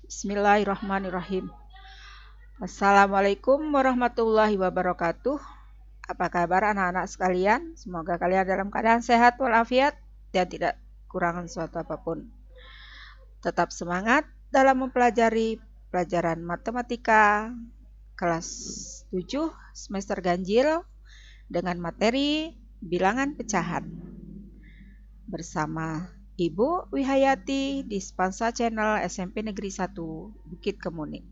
Bismillahirrahmanirrahim. Assalamualaikum warahmatullahi wabarakatuh. Apa kabar anak-anak sekalian? Semoga kalian dalam keadaan sehat walafiat dan tidak kekurangan suatu apapun. Tetap semangat dalam mempelajari pelajaran matematika kelas 7 semester ganjil dengan materi bilangan pecahan. Bersama Ibu Wihayati di Spansa Channel SMP Negeri 1 Bukit Kemuning.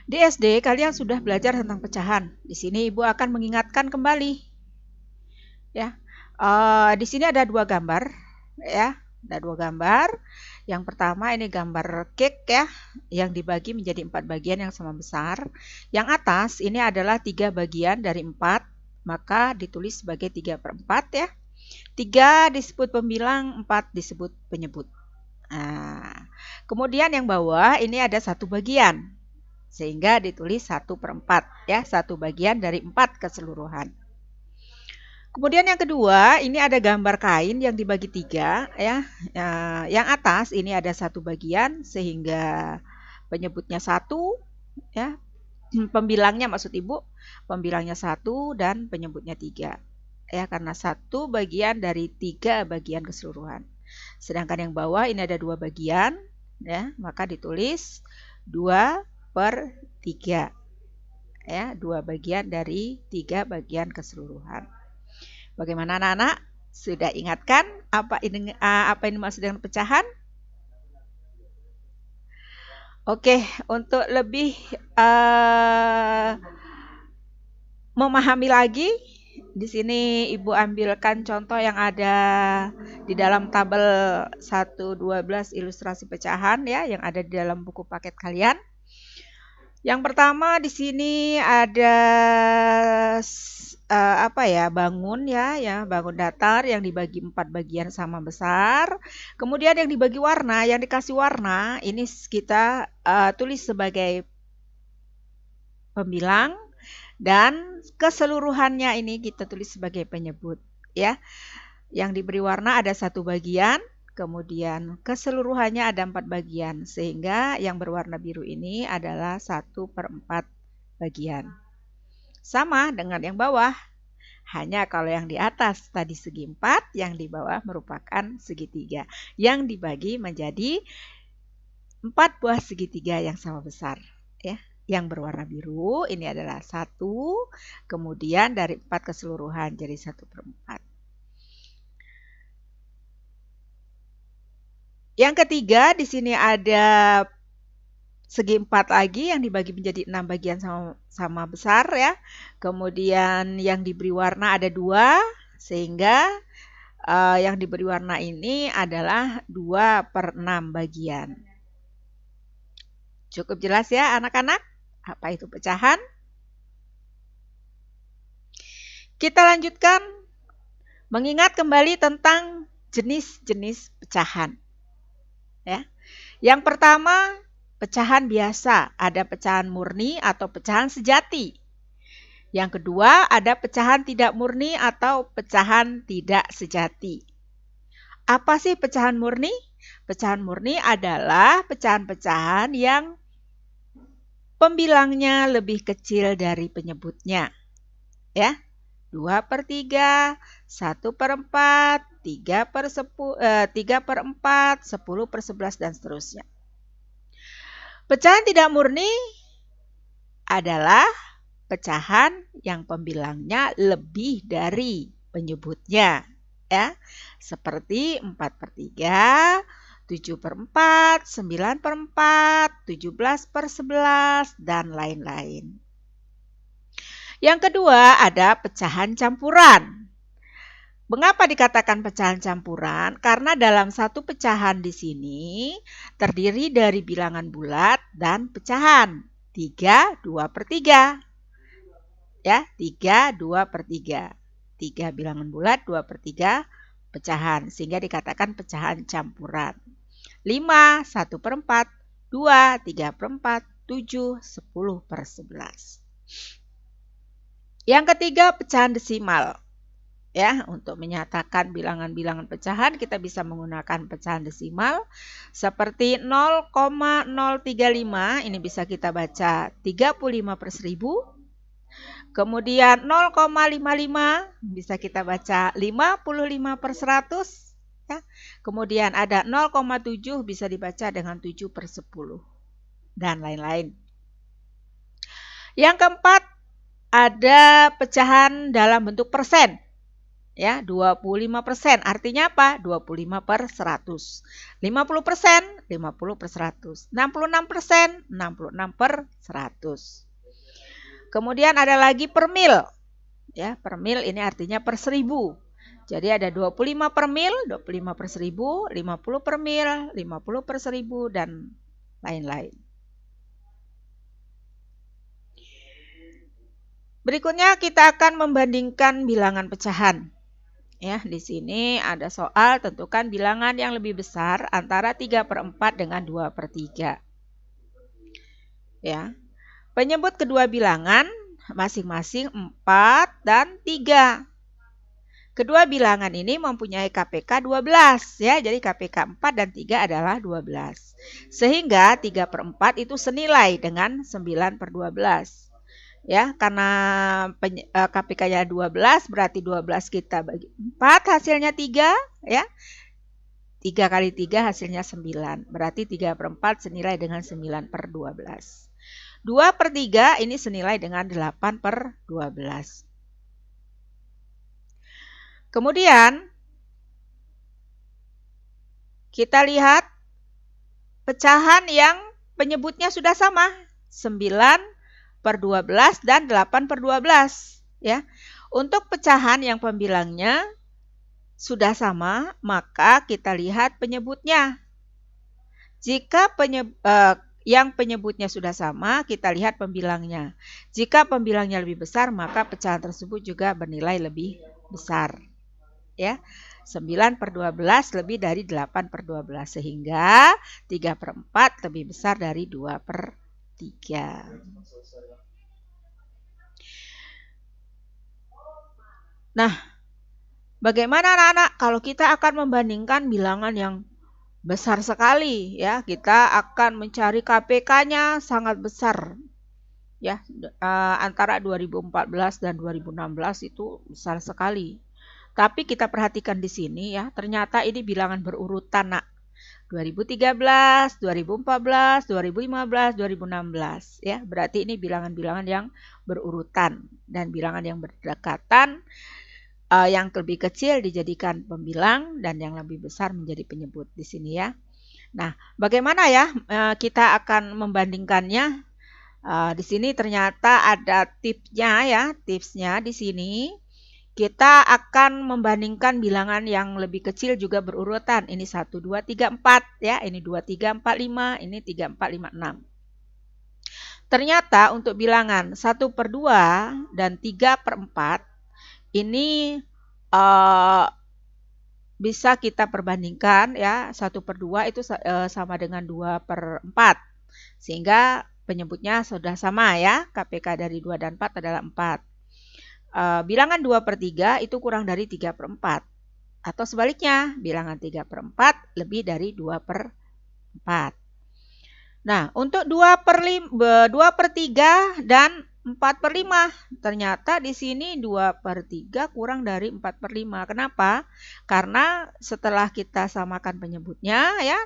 Di SD kalian sudah belajar tentang pecahan. Di sini Ibu akan mengingatkan kembali. Ya, di sini ada dua gambar. Ya, ada dua gambar. Yang pertama ini gambar cake ya, yang dibagi menjadi 4 bagian yang sama besar. Yang atas ini adalah 3 bagian dari 4, maka ditulis sebagai 3/4 ya. 3 disebut pembilang, 4 disebut penyebut. Nah, kemudian yang bawah ini ada 1 bagian, sehingga ditulis 1/4 ya, 1 bagian dari 4 keseluruhan. Kemudian yang kedua, ini ada gambar kain yang dibagi 3 ya. Yang atas ini ada 1 bagian, sehingga penyebutnya 1 ya. Pembilangnya maksud Ibu, pembilangnya 1 dan penyebutnya 3. Ya, karena 1 bagian dari 3 bagian keseluruhan. Sedangkan yang bawah ini ada 2 bagian ya, maka ditulis 2/3 ya, 2 bagian dari 3 bagian keseluruhan. Bagaimana anak-anak? Sudah ingatkan apa ini maksud dengan pecahan? Oke, untuk lebih memahami lagi, di sini Ibu ambilkan contoh yang ada di dalam tabel 1-12 ilustrasi pecahan ya, yang ada di dalam buku paket kalian. Yang pertama di sini ada bangun ya, bangun datar yang dibagi 4 bagian sama besar. Kemudian yang dibagi warna, yang dikasih warna ini kita tulis sebagai pembilang. Dan keseluruhannya ini kita tulis sebagai penyebut ya. Yang diberi warna ada 1 bagian, kemudian keseluruhannya ada 4 bagian, sehingga yang berwarna biru ini adalah 1/4 bagian. Sama dengan yang bawah, hanya kalau yang di atas tadi segi 4, yang di bawah merupakan segitiga yang dibagi menjadi 4 buah segitiga yang sama besar ya. Yang berwarna biru ini adalah 1, kemudian dari 4 keseluruhan jadi 1/4. Yang ketiga di sini ada segi 4 lagi yang dibagi menjadi 6 bagian sama besar ya. Kemudian yang diberi warna ada 2, sehingga yang diberi warna ini adalah 2/6 bagian. Cukup jelas ya anak-anak? Apa itu pecahan? Kita lanjutkan mengingat kembali tentang jenis-jenis pecahan. Ya. Yang pertama, pecahan biasa, ada pecahan murni atau pecahan sejati. Yang kedua, ada pecahan tidak murni atau pecahan tidak sejati. Apa sih pecahan murni? Pecahan murni adalah pecahan-pecahan yang pembilangnya lebih kecil dari penyebutnya. Ya. 2/3, 1/4, 3/4, 10/11 dan seterusnya. Pecahan tidak murni adalah pecahan yang pembilangnya lebih dari penyebutnya ya. Seperti 4/3, 7/4, 9/4, 17/11 dan lain-lain. Yang kedua ada pecahan campuran. Mengapa dikatakan pecahan campuran? Karena dalam satu pecahan di sini terdiri dari bilangan bulat dan pecahan. 3, 2/3. Ya, 3, 2/3. 3 bilangan bulat, 2/3 pecahan. Sehingga dikatakan pecahan campuran. 5, 1/4, 2, 3/4, 7, 10/11. Yang ketiga, pecahan desimal. Ya, untuk menyatakan bilangan-bilangan pecahan kita bisa menggunakan pecahan desimal seperti 0,035 ini bisa kita baca 35 per 1000. Kemudian 0,55 bisa kita baca 55 per 100. Ya. Kemudian ada 0,7 bisa dibaca dengan 7 per 10 dan lain-lain. Yang keempat ada pecahan dalam bentuk persen. Ya, 25%. Artinya apa? 25 per 100. 50%, 50 per 100. 66%, 66 per 100. Kemudian ada lagi per mil. Ya, per mil ini artinya per 1000. Jadi ada 25 per mil, 25 per 1000, 50 per mil, 50 per 1000, dan lain-lain. Berikutnya kita akan membandingkan bilangan pecahan. Ya, di sini ada soal tentukan bilangan yang lebih besar antara 3/4 dengan 2/3. Ya. Penyebut kedua bilangan masing-masing 4 dan 3. Kedua bilangan ini mempunyai KPK 12 ya. Jadi KPK 4 dan 3 adalah 12. Sehingga 3/4 itu senilai dengan 9/12. Ya, karena KPK-nya 12 berarti 12 kita bagi 4 hasilnya 3 ya. 3 kali 3 hasilnya 9. Berarti 3/4 senilai dengan 9/12. 2/3 ini senilai dengan 8/12. Kemudian kita lihat pecahan yang penyebutnya sudah sama. 9/12 dan 8/12 ya. Untuk pecahan yang pembilangnya sudah sama, maka kita lihat penyebutnya. Jika yang penyebutnya sudah sama, kita lihat pembilangnya. Jika pembilangnya lebih besar, maka pecahan tersebut juga bernilai lebih besar. Ya. 9/12 lebih dari 8/12 sehingga 3/4 lebih besar dari 2/3. Nah, bagaimana anak-anak kalau kita akan membandingkan bilangan yang besar sekali ya, kita akan mencari KPK-nya sangat besar. Ya, antara 2014 dan 2016 itu besar sekali. Tapi kita perhatikan di sini ya, ternyata ini bilangan berurutan, Nak. 2013, 2014, 2015, 2016 ya. Berarti ini bilangan-bilangan yang berurutan dan bilangan yang berdekatan. Yang lebih kecil dijadikan pembilang dan yang lebih besar menjadi penyebut di sini ya. Nah, bagaimana ya kita akan membandingkannya? Di sini ternyata ada tipsnya ya. Tipsnya di sini kita akan membandingkan bilangan yang lebih kecil juga berurutan. Ini 1, 2, 3, 4 ya. Ini 2, 3, 4, 5. Ini 3, 4, 5, 6. Ternyata untuk bilangan 1/2 dan 3/4 ini bisa kita perbandingkan ya. 1/2 itu sama dengan 2/4. Sehingga penyebutnya sudah sama ya. KPK dari 2 dan 4 adalah 4. Bilangan 2/3 itu kurang dari 3/4. Atau sebaliknya, bilangan 3/4 lebih dari 2/4. Nah, untuk 2/3 dan 4/5. Ternyata di sini 2/3 kurang dari 4/5. Kenapa? Karena setelah kita samakan penyebutnya ya,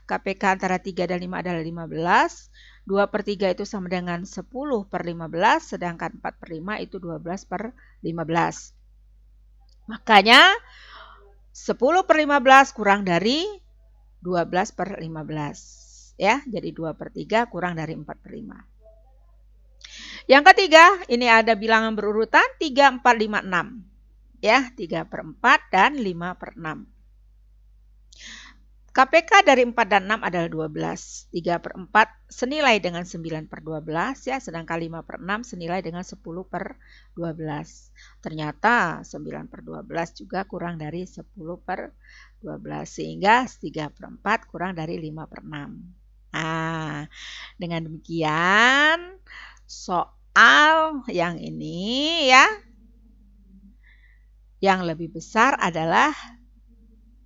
KPK antara 3 dan 5 adalah 15. 2/3 itu sama dengan 10/15, sedangkan 4/5 itu 12/15. Makanya 10/15 kurang dari 12/15. Ya, jadi 2/3 kurang dari 4/5. Yang ketiga, ini ada bilangan berurutan 3, 4, 5, 6. Ya, 3/4 dan 5/6. KPK dari 4 dan 6 adalah 12. 3/4 senilai dengan 9/12 ya, sedangkan 5/6 senilai dengan 10/12. Ternyata 9/12 juga kurang dari 10/12 sehingga 3/4 kurang dari 5/6. Nah, dengan demikian soal yang ini ya Yang lebih besar adalah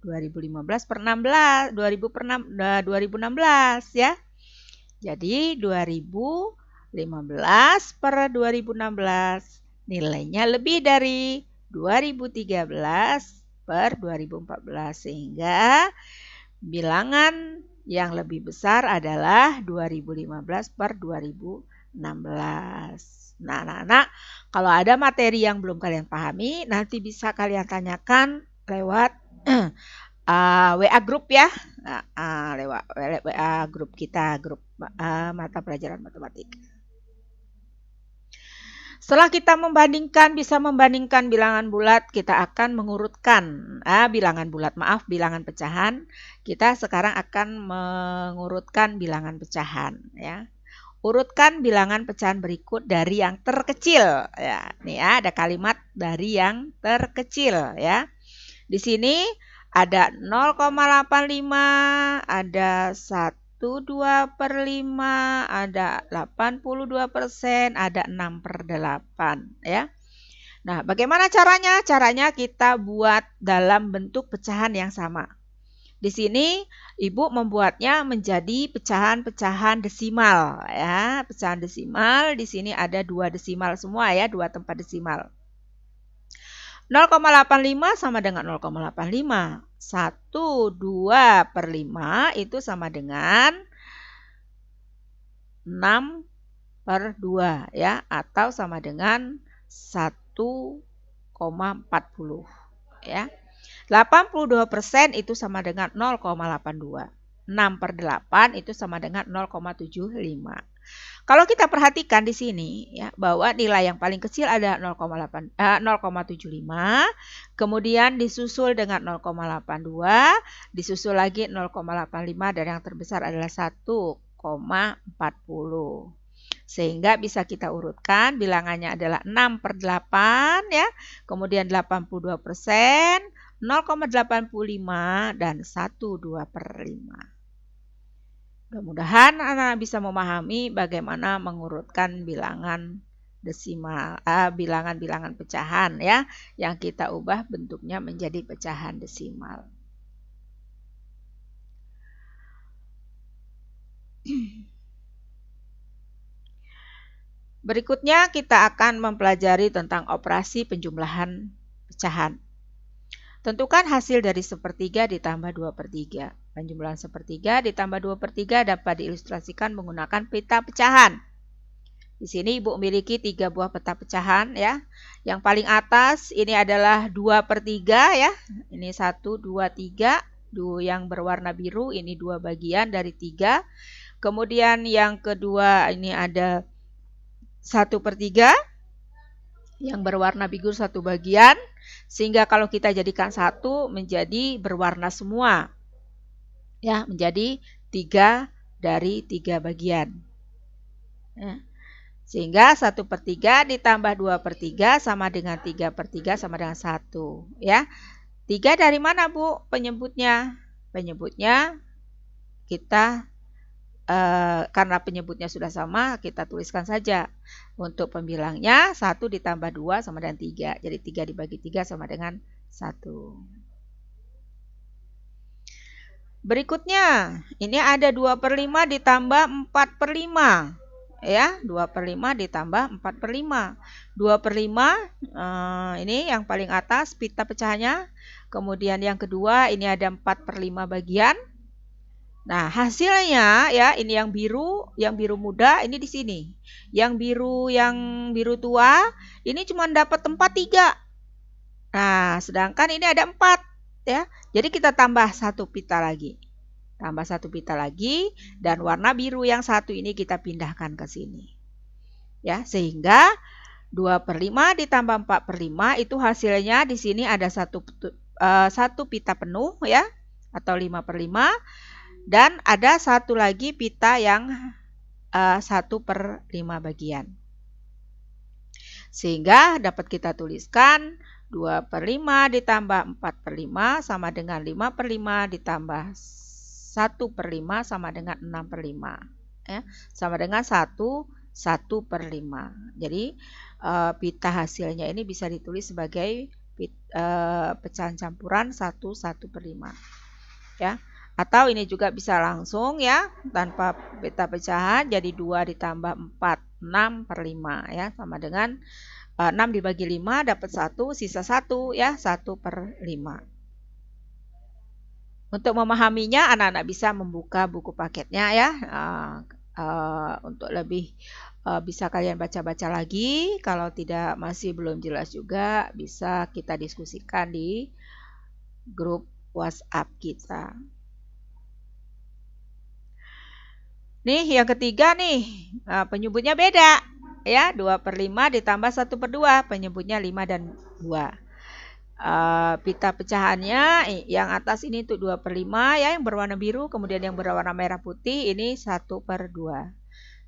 2015 per 16, 2016 ya. Jadi 2015 per 2016 nilainya lebih dari 2013 per 2014, sehingga bilangan yang lebih besar adalah 2015 per 2016. Nah, anak-anak, kalau ada materi yang belum kalian pahami, nanti bisa kalian tanyakan lewat WA grup ya. Lewat WA grup kita, grup mata pelajaran matematika. Setelah kita bisa membandingkan bilangan bulat, kita akan mengurutkan bilangan pecahan. Kita sekarang akan mengurutkan bilangan pecahan ya. Urutkan bilangan pecahan berikut dari yang terkecil ya. Nih ya, ada kalimat dari yang terkecil ya. Di sini ada 0,85, ada 1/2/5, ada 82%, ada 6/8 ya. Nah, bagaimana caranya? Caranya kita buat dalam bentuk pecahan yang sama. Di sini Ibu membuatnya menjadi pecahan-pecahan desimal ya. Pecahan desimal di sini ada 2 desimal semua ya, 2 tempat desimal. 0,85 sama dengan 0,85. 1/2/5 itu sama dengan 6/2 ya, atau sama dengan 1,40 ya. 82% itu sama dengan 0,82. 6/8 itu sama dengan 0,75. Kalau kita perhatikan di sini ya, bahwa nilai yang paling kecil ada 0,75, kemudian disusul dengan 0,82, disusul lagi 0,85, dan yang terbesar adalah 1,40. Sehingga bisa kita urutkan bilangannya adalah 6/8 ya, kemudian 82%, 0,85 dan 1/2/5. Mudah-mudahan anak-anak bisa memahami bagaimana mengurutkan bilangan desimal, bilangan-bilangan pecahan ya, yang kita ubah bentuknya menjadi pecahan desimal. Berikutnya kita akan mempelajari tentang operasi penjumlahan pecahan. Tentukan hasil dari 1/3 ditambah 2/3. Penjumlahan 1/3 ditambah 2/3 dapat diilustrasikan menggunakan peta pecahan. Di sini Ibu memiliki 3 buah peta pecahan ya. Yang paling atas ini adalah 2/3 ya. Ini 1, 2, 3. Yang berwarna biru ini 2 bagian dari 3. Kemudian yang kedua ini ada 1/3. Yang berwarna biru 1 bagian. Sehingga kalau kita jadikan 1 menjadi berwarna semua. Ya, menjadi 3 dari 3 bagian. Ya. Sehingga 1/3 ditambah 2/3 sama dengan 3/3 sama dengan 1. Ya. 3 dari mana Bu penyebutnya? Penyebutnya kita karena penyebutnya sudah sama, kita tuliskan saja. Untuk pembilangnya 1 ditambah 2 sama dengan 3. Jadi 3 dibagi 3 sama dengan 1. Berikutnya, ini ada 2/5 ditambah 4/5. Ya, 2/5 ditambah 4/5. 2/5 ini yang paling atas pita pecahannya. Kemudian yang kedua ini ada 4/5 bagian. Nah, hasilnya ya, ini yang biru muda ini di sini. Yang biru tua ini cuma dapat tempat 3. Nah, sedangkan ini ada 4 ya. Jadi kita tambah 1 pita lagi. Tambah 1 pita lagi dan warna biru yang 1 ini kita pindahkan ke sini. Ya, sehingga 2/5 ditambah 4/5 itu hasilnya di sini ada 1 pita penuh ya, atau 5/5. Dan ada 1 lagi pita yang 1/5 bagian. Sehingga dapat kita tuliskan 2/5 ditambah 4/5 sama dengan 5/5 ditambah 1/5 sama dengan 6/5. Ya, sama dengan 1/5. Jadi pita hasilnya ini bisa ditulis sebagai pecahan campuran 1/5 ya. Atau ini juga bisa langsung ya, tanpa peta pecahan, jadi 2 ditambah 4, 6/5 ya, sama dengan 6 dibagi 5 dapat 1, sisa 1 ya, 1/5. Untuk memahaminya, anak-anak bisa membuka buku paketnya ya. Untuk lebih bisa kalian baca-baca lagi. Kalau tidak masih belum jelas juga, bisa kita diskusikan di grup WhatsApp kita. Nih yang ketiga nih, penyebutnya beda ya. 2/5 ditambah 1/2, penyebutnya 5 dan 2. Pita pecahannya yang atas ini untuk 2/5 ya, yang berwarna biru, kemudian yang berwarna merah putih ini 1/2.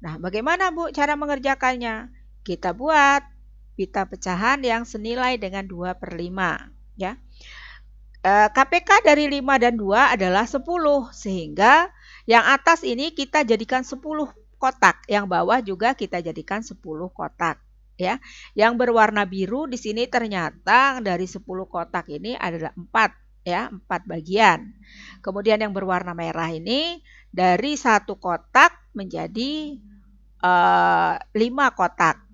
Nah, bagaimana Bu cara mengerjakannya? Kita buat pita pecahan yang senilai dengan 2/5 ya. KPK dari 5 dan 2 adalah 10, sehingga yang atas ini kita jadikan 10 kotak, yang bawah juga kita jadikan 10 kotak ya. Yang berwarna biru di sini ternyata dari 10 kotak ini adalah 4 ya, 4 bagian. Kemudian yang berwarna merah ini dari 1 kotak menjadi 5 kotak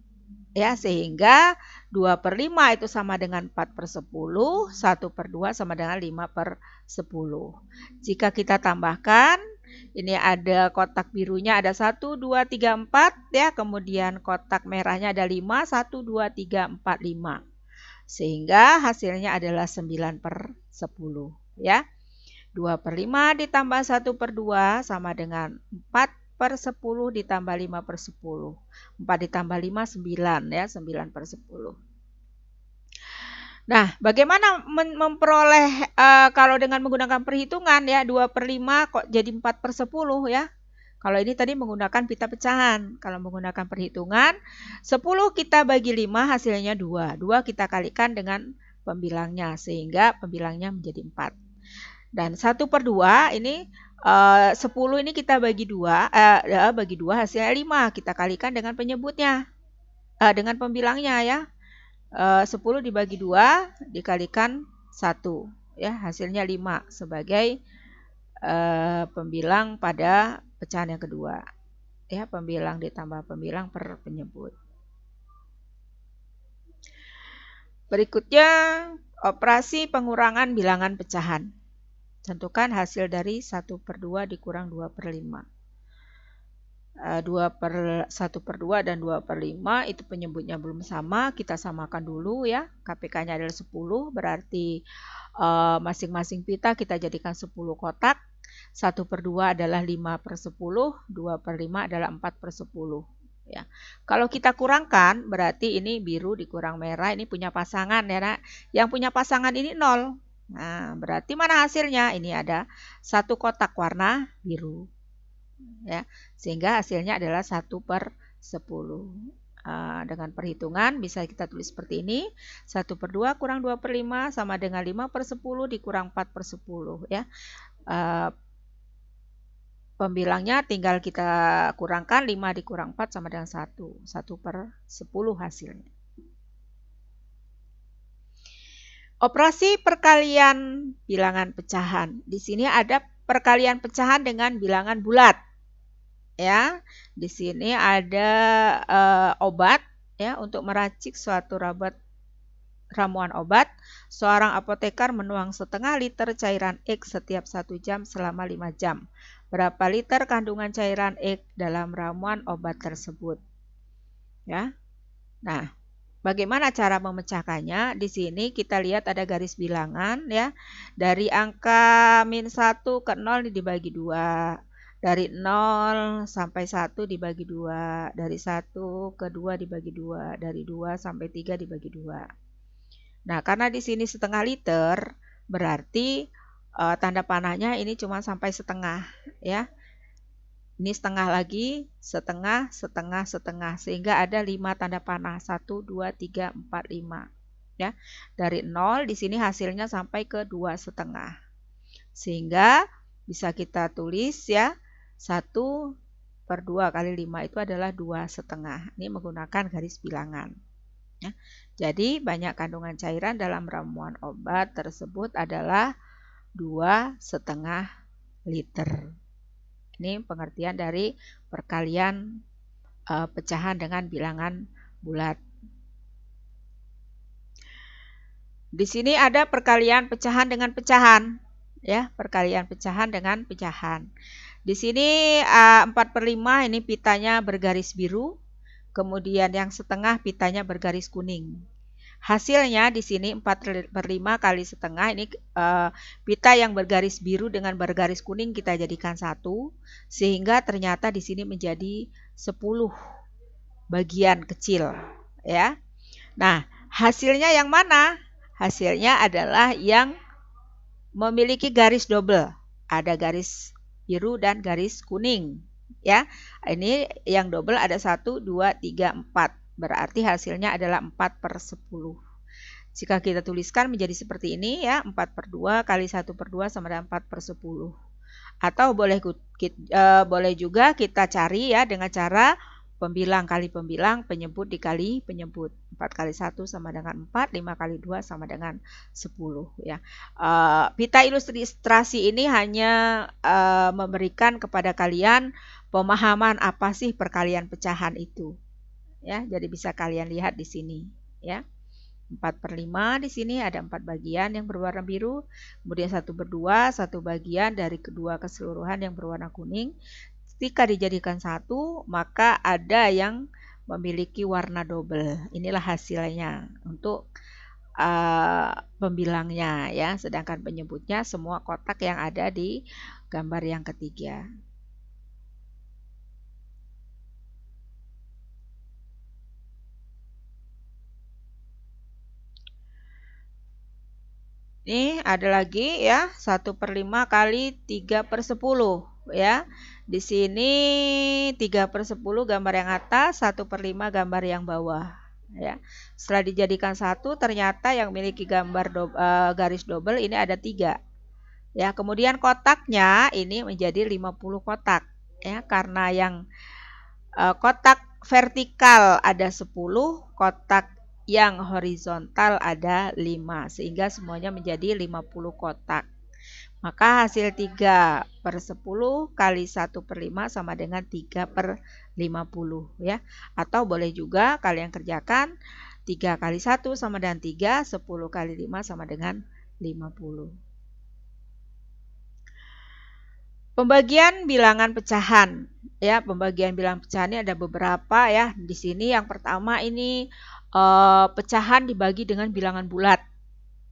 ya, sehingga 2/5 itu sama dengan 4/10, 1/2 sama dengan 5/10. Jika kita tambahkan, ini ada kotak birunya ada 1, 2, 3, 4 ya, kemudian kotak merahnya ada 5, 1, 2, 3, 4, 5. Sehingga hasilnya adalah 9/10 ya. 2/5 ditambah 1/2 sama dengan 4/10 ditambah 5/10. 4 ditambah 5, 9 ya, 9/10. Nah, bagaimana memperoleh kalau dengan menggunakan perhitungan ya, 2/5 kok jadi 4/10 ya. Kalau ini tadi menggunakan pita pecahan. Kalau menggunakan perhitungan, 10 kita bagi 5 hasilnya 2. 2 kita kalikan dengan pembilangnya, sehingga pembilangnya menjadi 4. Dan 1/2 ini 10 ini kita bagi 2, hasilnya 5. Kita kalikan dengan penyebutnya, dengan pembilangnya ya. 10 dibagi 2 dikalikan 1 ya, hasilnya 5 sebagai pembilang pada pecahan yang kedua ya, pembilang ditambah pembilang per penyebut. Berikutnya operasi pengurangan bilangan pecahan. Tentukan hasil dari 1/2 dikurang 2/5. 1/2 dan 2/5 itu penyebutnya belum sama, kita samakan dulu ya. KPK-nya adalah 10, berarti masing-masing pita kita jadikan 10 kotak. 1/2 adalah 5/10, 2/5 adalah 4/10 ya. Kalau kita kurangkan, berarti ini biru dikurang merah, ini punya pasangan ya Nak. Yang punya pasangan ini 0. Nah, berarti mana hasilnya? Ini ada 1 kotak warna biru ya, sehingga hasilnya adalah 1/10. Dengan perhitungan bisa kita tulis seperti ini, 1/2 kurang 2/5 sama dengan 5/10 dikurang 4/10 ya. Pembilangnya tinggal kita kurangkan, 5 dikurang 4 sama dengan 1, 1/10 hasilnya. Operasi perkalian bilangan pecahan. Di sini ada perkalian pecahan dengan bilangan bulat. Ya, di sini ada obat ya, untuk meracik suatu ramuan obat. Seorang apoteker menuang setengah liter cairan X setiap 1 jam selama 5 jam. Berapa liter kandungan cairan X dalam ramuan obat tersebut? Ya. Nah, bagaimana cara memecahkannya? Di sini kita lihat ada garis bilangan ya. Dari angka -1 ke 0 dibagi 2. Dari 0 sampai 1 dibagi 2. Dari 1 ke 2 dibagi 2. Dari 2 sampai 3 dibagi 2. Nah, karena di sini setengah liter, berarti tanda panahnya ini cuma sampai setengah ya. Ini setengah lagi, setengah, setengah, setengah. Sehingga ada 5 tanda panah. 1, 2, 3, 4, 5. Ya. Dari 0 di sini hasilnya sampai ke 2,5. Sehingga bisa kita tulis ya, 1/2 kali 5 itu adalah 2,5. Ini menggunakan garis bilangan. Ya. Jadi banyak kandungan cairan dalam ramuan obat tersebut adalah 2,5 liter. Ini pengertian dari perkalian pecahan dengan bilangan bulat. Di sini ada perkalian pecahan dengan pecahan, ya, perkalian pecahan dengan pecahan. Di sini 4/5 ini pitanya bergaris biru, kemudian yang setengah pitanya bergaris kuning. Hasilnya di sini 4/5 kali setengah ini pita yang bergaris biru dengan bergaris kuning kita jadikan 1, sehingga ternyata di sini menjadi 10 bagian kecil, ya. Nah, hasilnya yang mana? Hasilnya adalah yang memiliki garis double. Ada garis biru dan garis kuning, ya. Ini yang double ada 1, 2, 3, 4. Berarti hasilnya adalah 4/10. Jika kita tuliskan menjadi seperti ini, ya, 4/2 kali 1/2 sama dengan 4/10. Atau boleh juga kita cari, ya, dengan cara pembilang kali pembilang, penyebut dikali penyebut. 4 kali 1 sama dengan 4, 5 kali 2 sama dengan 10. Ya. Pita ilustrasi ini hanya memberikan kepada kalian pemahaman apa sih perkalian pecahan itu. Ya, jadi bisa kalian lihat di sini. Ya. 4/5 di sini ada 4 bagian yang berwarna biru, kemudian 1/2, 1 bagian dari kedua keseluruhan yang berwarna kuning. Ketika dijadikan 1, maka ada yang memiliki warna double. Inilah hasilnya untuk pembilangnya, ya. Sedangkan penyebutnya semua kotak yang ada di gambar yang ketiga. Ini ada lagi, ya, 1/5 kali 3/10, ya. Di sini 3/10 gambar yang atas, 1/5 gambar yang bawah, ya. Setelah dijadikan 1, ternyata yang memiliki gambar garis double ini ada 3. Ya, kemudian kotaknya ini menjadi 50 kotak, ya, karena yang kotak vertikal ada 10, kotak yang horizontal ada 5, sehingga semuanya menjadi 50 kotak. Maka hasil 3/10 kali 1/5 sama dengan 3/50, ya. Atau boleh juga kalian kerjakan 3 kali 1 sama dengan 3, 10 kali 5 sama dengan 50. Pembagian bilangan pecahan, ya. Pembagian bilangan pecahan ini ada beberapa, ya. Di sini yang pertama ini pecahan dibagi dengan bilangan bulat,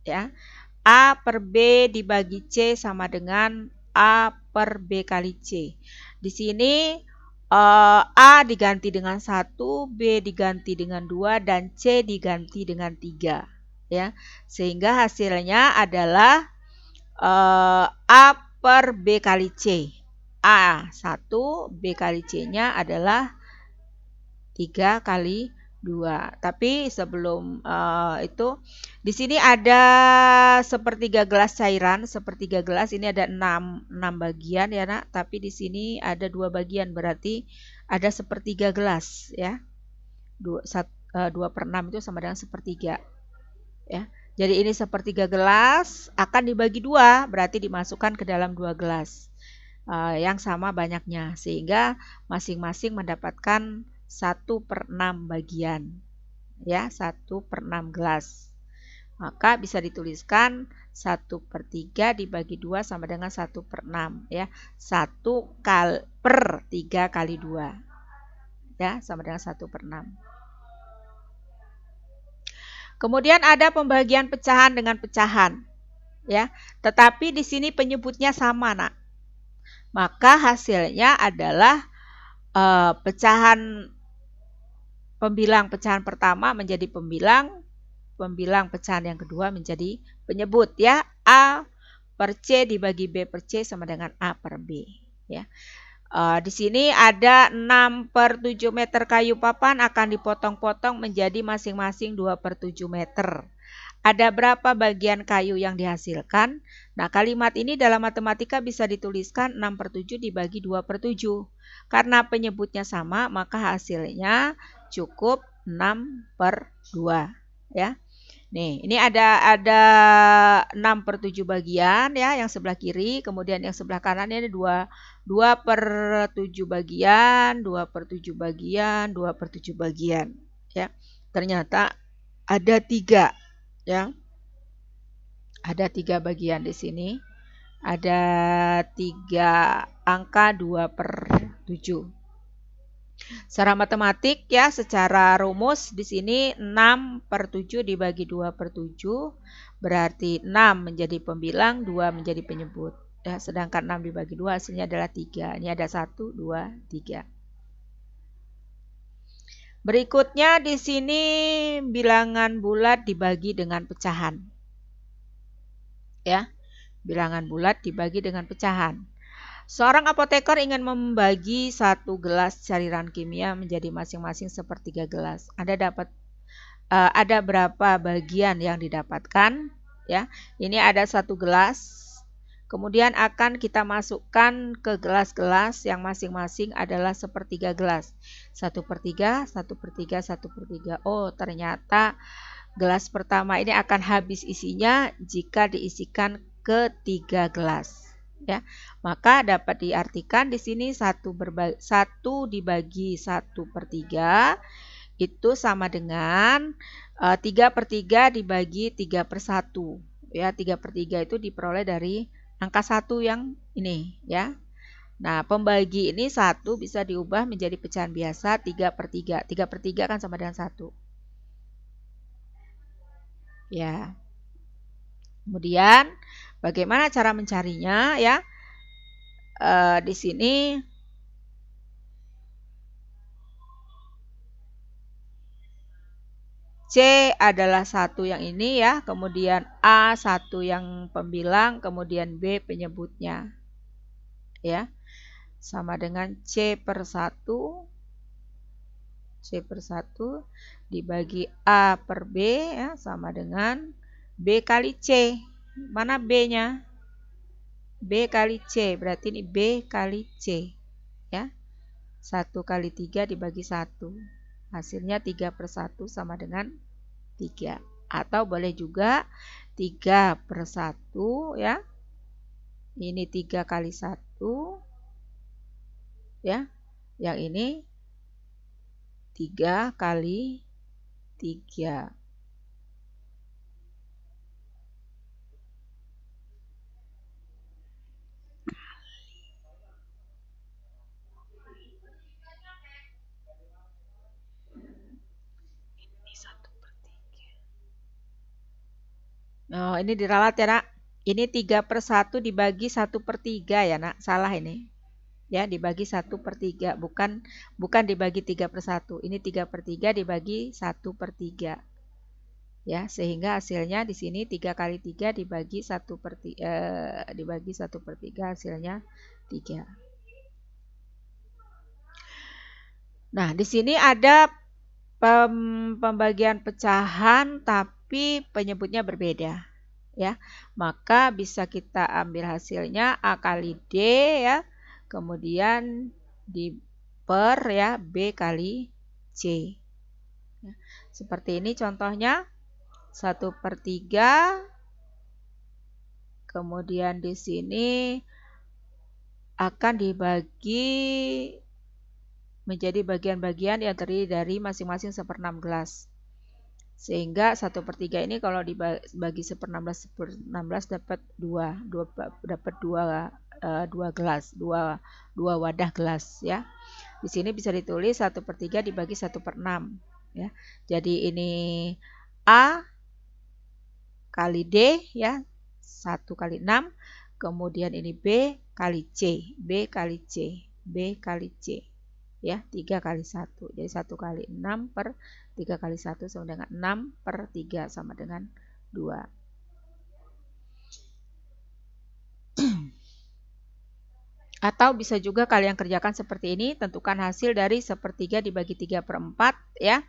ya. A/B dibagi C sama dengan A/B kali C. Di sini A diganti dengan 1, B diganti dengan 2, dan C diganti dengan 3, ya. Sehingga hasilnya adalah A/B kali C. A 1, B kali C-nya adalah 3 kali 2. Tapi sebelum itu, di sini ada sepertiga gelas cairan. Sepertiga gelas ini ada 6 bagian, ya, Nak. Tapi di sini ada 2 bagian, berarti ada sepertiga gelas, ya. 2/6 itu sama dengan sepertiga, ya. Jadi ini sepertiga gelas akan dibagi 2, berarti dimasukkan ke dalam 2 gelas yang sama banyaknya, sehingga masing-masing mendapatkan 1/6 bagian, ya, 1/6 gelas. Maka bisa dituliskan 1/3 dibagi 2 sama dengan 1/6, ya. 1/3 kali 2, ya, sama dengan 1/6. Kemudian ada pembagian pecahan dengan pecahan, ya. Tetapi di sini penyebutnya sama, Nak. Maka hasilnya adalah pembilang pecahan pertama menjadi pembilang pecahan yang kedua menjadi penyebut, ya. A/C dibagi B/C sama dengan A/B, ya. Di sini ada 6/7 meter kayu papan akan dipotong-potong menjadi masing-masing 2/7 meter. Ada berapa bagian kayu yang dihasilkan? Nah, kalimat ini dalam matematika bisa dituliskan 6/7 dibagi 2/7. Karena penyebutnya sama, maka hasilnya cukup 6/2 ya. Nih, ini ada 6/7 bagian ya, yang sebelah kiri, kemudian yang sebelah kanan ini ada 2/7 bagian, 2/7 bagian, 2/7 bagian ya. Ternyata ada 3 ya. Ada 3 bagian di sini. Ada 3 angka 2/7. Secara matematik ya, secara rumus di sini 6/7 dibagi 2/7 berarti 6 menjadi pembilang, 2 menjadi penyebut. Ya, sedangkan 6 dibagi 2 hasilnya adalah 3. Ini ada 1, 2, 3. Berikutnya di sini bilangan bulat dibagi dengan pecahan. Ya, bilangan bulat dibagi dengan pecahan. Seorang apoteker ingin membagi 1 gelas cairan kimia menjadi masing-masing sepertiga gelas. Ada berapa bagian yang didapatkan? Ya, ini ada 1 gelas. Kemudian akan kita masukkan ke gelas-gelas yang masing-masing adalah sepertiga gelas. 1/3, 1/3, 1/3. Oh, ternyata gelas pertama ini akan habis isinya jika diisikan ke 3 gelas. Ya, maka dapat diartikan di sini 1 dibagi 1/3 itu sama dengan 3/3 dibagi 3/1 ya. 3/3 itu diperoleh dari angka 1 yang ini ya. Nah, pembagi ini 1 bisa diubah menjadi pecahan biasa 3/3. 3/3 kan sama dengan 1 ya. Kemudian bagaimana cara mencarinya ya? Di sini C adalah 1 yang ini ya, kemudian A 1 yang pembilang, kemudian B penyebutnya. Ya. Sama dengan C/1 dibagi A/B ya, sama dengan B kali C. Mana B-nya? B kali C, berarti ini B kali C ya. 1 kali 3 dibagi 1. Hasilnya 3/1 sama dengan 3. Atau boleh juga 3/1 ya. Ini 3 kali 1 ya. Yang ini 3 kali 3. Oh, ini diralat ya nak. Ini 3/1 dibagi 1/3 ya nak. Salah ini. Ya, dibagi 1/3. Bukan dibagi 3/1. Ini 3/3 dibagi 1/3. Ya, sehingga hasilnya di sini 3 kali 3 dibagi 1/3 hasilnya 3. Nah, di sini ada pembagian pecahan tapi penyebutnya berbeda ya. Maka bisa kita ambil hasilnya A kali D ya. Kemudian ya B kali C. Ya, seperti ini contohnya 1/3. Kemudian di sini akan dibagi menjadi bagian-bagian yang terdiri dari masing-masing 1/6 gelas. Sehingga 1/3 ini kalau dibagi 1/16 dapat 2 gelas, 2 wadah gelas ya. Di sini bisa ditulis 1/3 dibagi 1/6 ya. Jadi ini A kali D ya, 1 kali 6. Kemudian ini B kali C, B kali C, B kali C. Ya, 3 kali 1. Jadi 1 kali 6/3 kali 1 sama dengan 6/3 sama dengan 2. Atau bisa juga kalian kerjakan seperti ini. Tentukan hasil dari 1/3 dibagi 3/4 ya.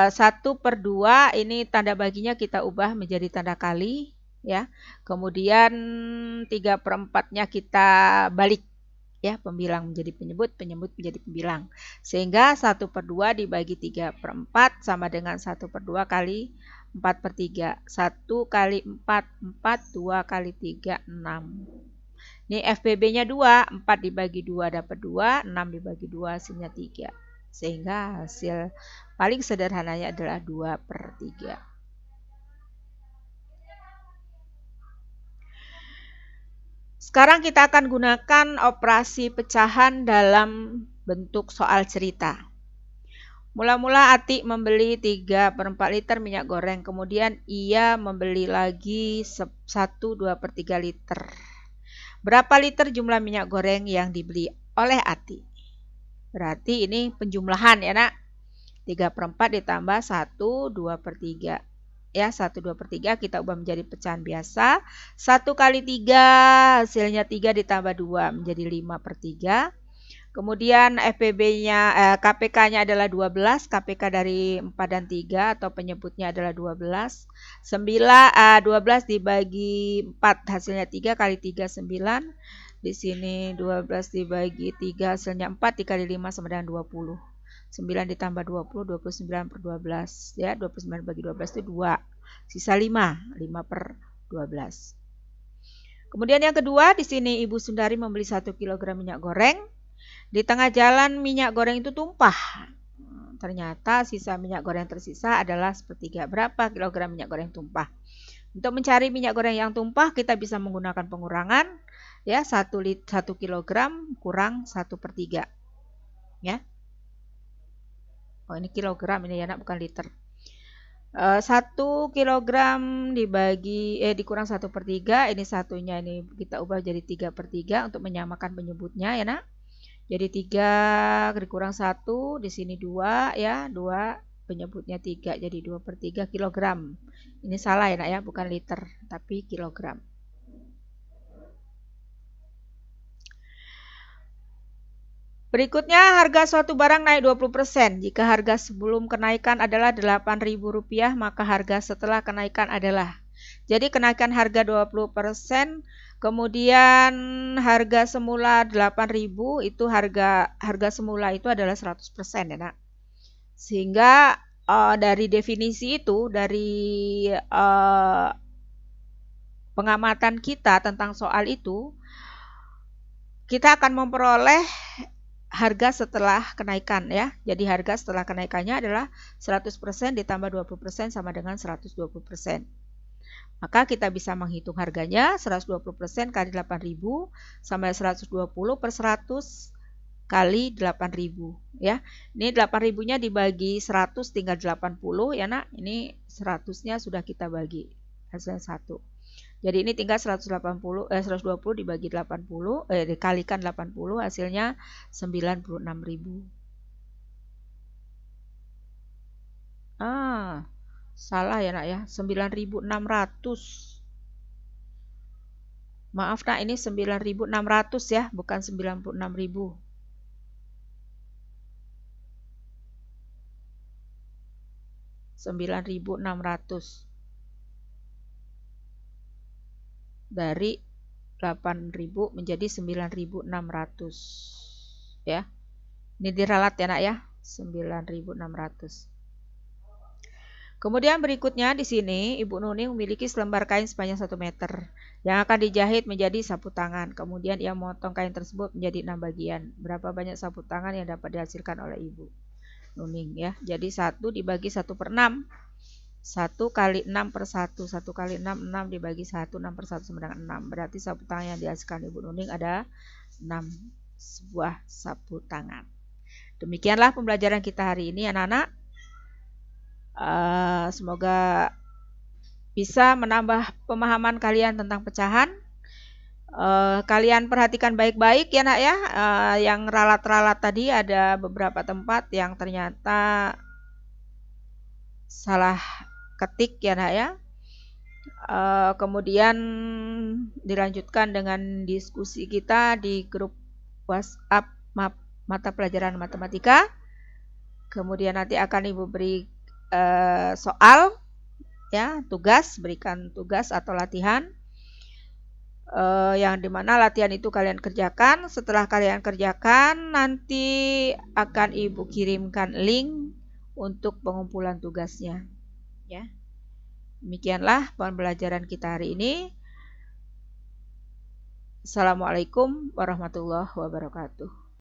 1/2 ini tanda baginya kita ubah menjadi tanda kali ya. Kemudian 3/4-nya kita balik Ya, pembilang menjadi penyebut, penyebut menjadi pembilang. Sehingga 1/2 dibagi 3/4 sama dengan 1/2 kali 4/3. 1 kali 4, 4, 2 kali 3, 6. Ini FPB-nya 2, 4 dibagi 2 dapat 2, 6 dibagi 2 hasilnya 3. Sehingga hasil paling sederhananya adalah 2/3. Sekarang kita akan gunakan operasi pecahan dalam bentuk soal cerita. Mula-mula Atik membeli 3/4 liter minyak goreng, kemudian ia membeli lagi 1/2/3 liter. Berapa liter jumlah minyak goreng yang dibeli oleh Atik? Berarti ini penjumlahan ya nak. 3/4 ditambah 1/2/3. Ya, 1/2/3 kita ubah menjadi pecahan biasa. 1 kali 3 hasilnya 3 ditambah 2 menjadi 5/3. Kemudian FPB-nya, KPK-nya adalah 12, KPK dari 4 dan 3 atau penyebutnya adalah 12. 12 dibagi 4 hasilnya 3 kali 3 9. Di sini 12 dibagi 3 hasilnya 4 dikali 5 sama dengan 20. 9 ditambah 20, 29/12. Ya, 29 bagi 12 itu 2. Sisa 5, 5/12. Kemudian yang kedua, di sini Ibu Sundari membeli 1 kg minyak goreng. Di tengah jalan minyak goreng itu tumpah. Ternyata sisa minyak goreng tersisa adalah sepertiga. Berapa kilogram minyak goreng tumpah? Untuk mencari minyak goreng yang tumpah, kita bisa menggunakan pengurangan. Ya, 1 kilogram kurang 1/3. Ya. Oh, ini kilogram ini ya nak, bukan liter. 1 kilogram dikurang 1/3. Ini satunya ini kita ubah jadi 3/3 untuk menyamakan penyebutnya ya nak. Jadi 3 dikurang 1, di sini 2 ya, 2 penyebutnya 3, jadi 2/3 kilogram. Ini salah ya nak ya, bukan liter tapi kilogram. Berikutnya, harga suatu barang naik 20%. Jika harga sebelum kenaikan adalah Rp8.000, maka harga setelah kenaikan adalah. Jadi kenaikan harga 20%, kemudian harga semula 8.000, itu harga semula itu adalah 100% ya nak. Sehingga dari definisi itu, dari pengamatan kita tentang soal itu, kita akan memperoleh harga setelah kenaikan ya. Jadi harga setelah kenaikannya adalah 100% ditambah 20% sama dengan 120%. Maka kita bisa menghitung harganya 120% kali 8.000 sama 120/100 kali 8.000 ya. Ini 8.000-nya dibagi 100 tinggal 80 ya nak. Ini 100-nya sudah kita bagi hasilnya 1. Jadi ini tinggal 120 dibagi 80 dikalikan 80 hasilnya 96.000. Salah ya nak ya, 9.600. Maaf nak, ini 9.600 ya, bukan 96.000. Dari 8.000 menjadi 9.600 ya. Ini diralat ya nak ya, 9.600. Kemudian berikutnya di sini Ibu Nuning memiliki selembar kain sepanjang 1 meter yang akan dijahit menjadi sapu tangan. Kemudian ia memotong kain tersebut menjadi 6 bagian. Berapa banyak sapu tangan yang dapat dihasilkan oleh Ibu Nuning ya? Jadi 1 dibagi 1/6. 1 kali 6/1. 1 kali 6, 6 dibagi 1, 6/1 sama dengan 6. Berarti sapu tangan yang dihasilkan Ibu Nuning ada 6 sebuah sapu tangan. Demikianlah pembelajaran kita hari ini anak-anak. Semoga bisa menambah pemahaman kalian tentang pecahan. Kalian perhatikan baik-baik ya nak ya. Yang ralat-ralat tadi ada beberapa tempat yang ternyata salah ketik ya nak ya. Kemudian dilanjutkan dengan diskusi kita di grup WhatsApp mata pelajaran matematika. Kemudian nanti akan Ibu beri soal ya, berikan tugas atau latihan. yang dimana latihan itu kalian kerjakan. Setelah kalian kerjakan, nanti akan Ibu kirimkan link untuk pengumpulan tugasnya. Ya, demikianlah pembelajaran kita hari ini. Assalamualaikum warahmatullahi wabarakatuh.